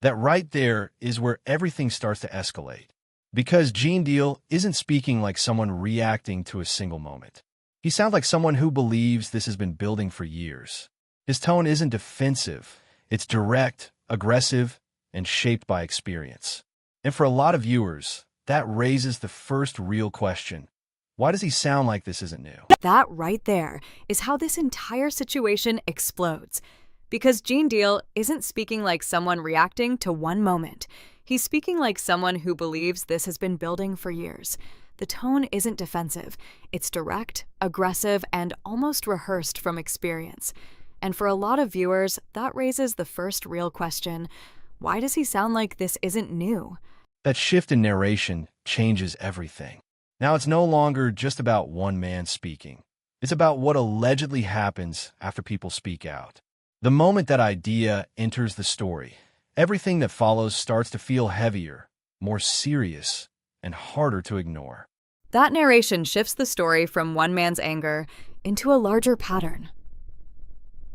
That right there is where everything starts to escalate. Because Gene Deal isn't speaking like someone reacting to a single moment. He sounds like someone who believes this has been building for years. His tone isn't defensive. It's direct, aggressive, and shaped by experience. And for a lot of viewers, that raises the first real question. Why does he sound like this isn't new? That right there is how this entire situation explodes. Because Gene Deal isn't speaking like someone reacting to one moment. He's speaking like someone who believes this has been building for years. The tone isn't defensive. It's direct, aggressive, and almost rehearsed from experience. And for a lot of viewers, that raises the first real question. Why does he sound like this isn't new? That shift in narration changes everything. Now it's no longer just about one man speaking. It's about what allegedly happens after people speak out. The moment that idea enters the story, everything that follows starts to feel heavier, more serious, and harder to ignore. That narration shifts the story from one man's anger into a larger pattern.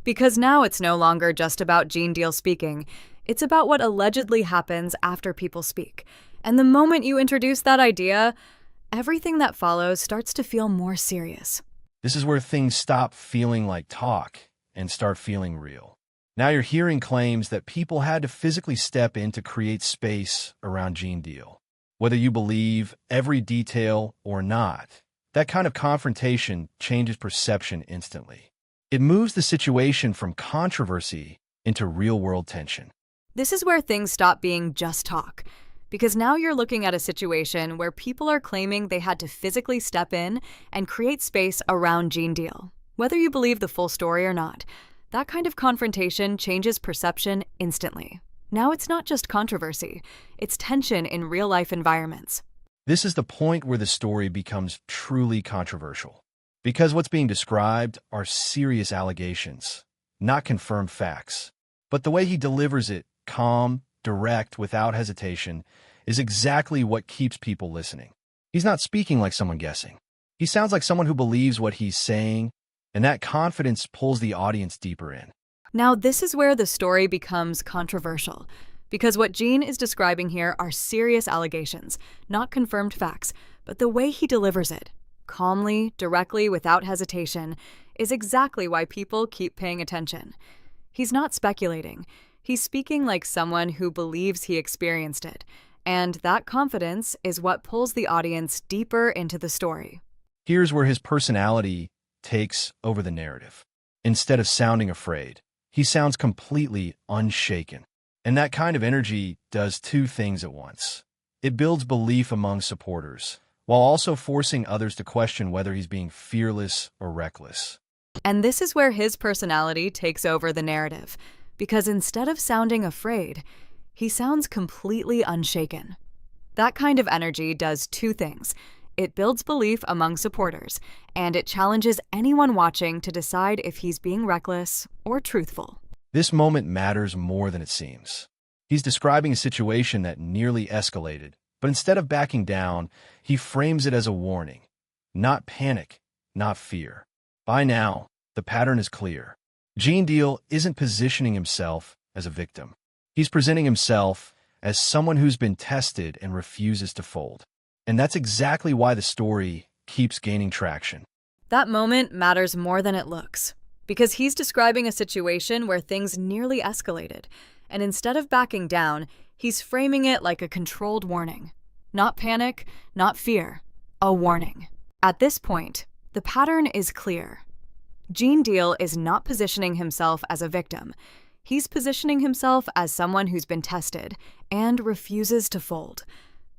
Because now it's no longer just about Gene Deal speaking, it's about what allegedly happens after people speak. And the moment you introduce that idea, everything that follows starts to feel more serious. This is where things stop feeling like talk and start feeling real. Now you're hearing claims that people had to physically step in to create space around Gene Deal. Whether you believe every detail or not, that kind of confrontation changes perception instantly. It moves the situation from controversy into real-world tension. This is where things stop being just talk. Because now you're looking at a situation where people are claiming they had to physically step in and create space around Gene Deal. Whether you believe the full story or not, that kind of confrontation changes perception instantly. Now it's not just controversy, it's tension in real-life environments. This is the point where the story becomes truly controversial. Because what's being described are serious allegations, not confirmed facts. But the way he delivers it, calm, direct, without hesitation, is exactly what keeps people listening. He's not speaking like someone guessing. He sounds like someone who believes what he's saying, and that confidence pulls the audience deeper in. Now, this is where the story becomes controversial, because what Gene is describing here are serious allegations, not confirmed facts, but the way he delivers it, calmly, directly, without hesitation, is exactly why people keep paying attention. He's not speculating. He's speaking like someone who believes he experienced it, and that confidence is what pulls the audience deeper into the story. Here's where his personality takes over the narrative. Instead of sounding afraid, he sounds completely unshaken. And that kind of energy does two things at once. It builds belief among supporters, while also forcing others to question whether he's being fearless or reckless. And this is where his personality takes over the narrative, because instead of sounding afraid, he sounds completely unshaken. That kind of energy does two things. It builds belief among supporters, and it challenges anyone watching to decide if he's being reckless or truthful. This moment matters more than it seems. He's describing a situation that nearly escalated, but instead of backing down, he frames it as a warning. Not panic, not fear. By now, the pattern is clear. Gene Deal isn't positioning himself as a victim. He's presenting himself as someone who's been tested and refuses to fold. And that's exactly why the story keeps gaining traction. That moment matters more than it looks, because he's describing a situation where things nearly escalated, and instead of backing down, he's framing it like a controlled warning. Not panic, not fear, a warning. At this point, the pattern is clear. Gene Deal is not positioning himself as a victim. He's positioning himself as someone who's been tested and refuses to fold.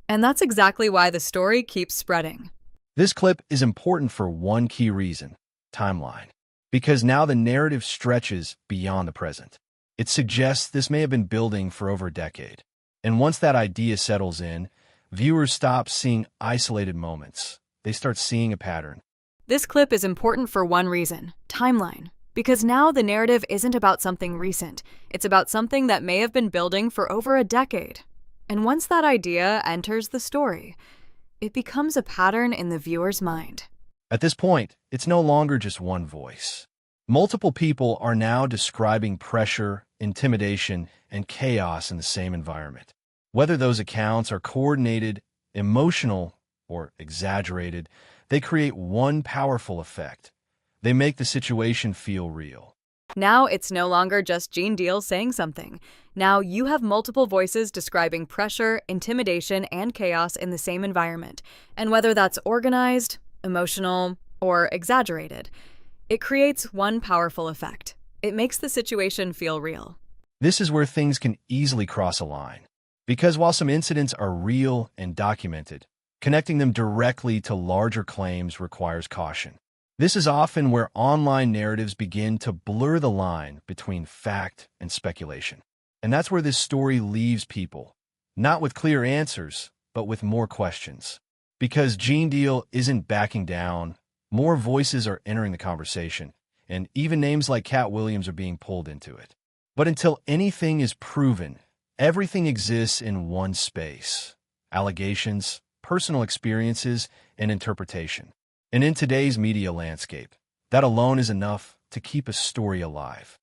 And that's exactly why the story keeps spreading. This clip is important for one key reason: timeline. Because now the narrative stretches beyond the present. It suggests this may have been building for over a decade. And once that idea settles in, viewers stop seeing isolated moments. They start seeing a pattern. This clip is important for one reason: timeline. Because now the narrative isn't about something recent. It's about something that may have been building for over a decade. And once that idea enters the story, it becomes a pattern in the viewer's mind. At this point, it's no longer just one voice. Multiple people are now describing pressure, intimidation, and chaos in the same environment. Whether those accounts are coordinated, emotional, or exaggerated, they create one powerful effect. They make the situation feel real. Now it's no longer just Gene Deal saying something. Now you have multiple voices describing pressure, intimidation, and chaos in the same environment. And whether that's organized, emotional, or exaggerated, it creates one powerful effect. It makes the situation feel real. This is where things can easily cross a line. Because while some incidents are real and documented, connecting them directly to larger claims requires caution. This is often where online narratives begin to blur the line between fact and speculation. And that's where this story leaves people, not with clear answers, but with more questions. Because Gene Deal isn't backing down, more voices are entering the conversation, and even names like Katt Williams are being pulled into it. But until anything is proven, everything exists in one space: allegations, personal experiences, and interpretation. And in today's media landscape, that alone is enough to keep a story alive.